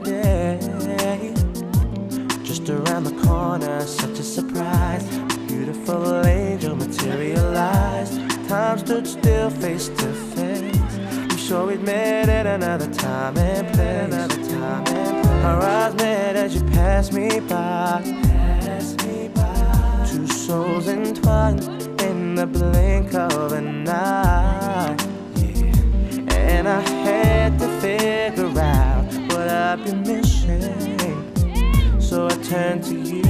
day. Just around the corner, such a surprise. A beautiful angel materialized. Time stood still, face to face. I'm sure we'd met at another time and place. Our eyes met as you passed me by. Two souls entwined in the blink of an eye. And I had to figure out what I've been missing. So I turned to you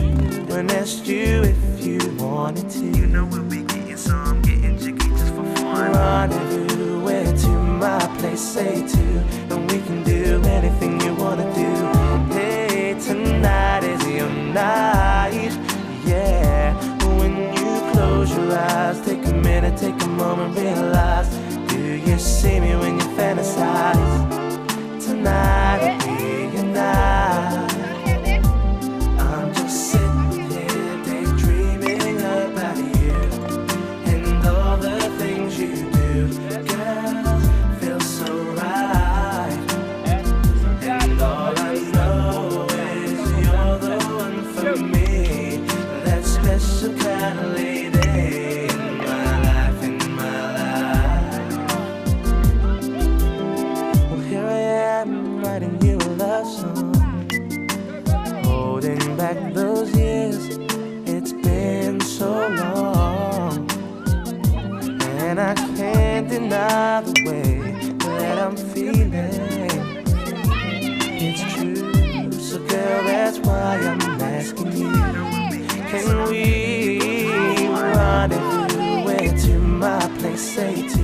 and asked you if you wanted to. You know we'll be getting some, getting jiggy just for fun. Rendezvous, where to my place, say to, and we can do anything you wanna do. Hey, tonight is your night, yeah. When you close your eyes, take a minute, take a moment, realize. Do you see me when you fantasize? Tonight will be your night. I'm just sitting here daydreaming about you and all the things you do. Girl, feels so right. And all I know is you're the one for me. That special kind of lady in my life, in my life. Well, here I am writing you a love song, holding back those years. It's been so long, and I can't deny the way that I'm feeling. It's true, so girl, that's why I'm asking you. Can we rendezvous, where to my place, say to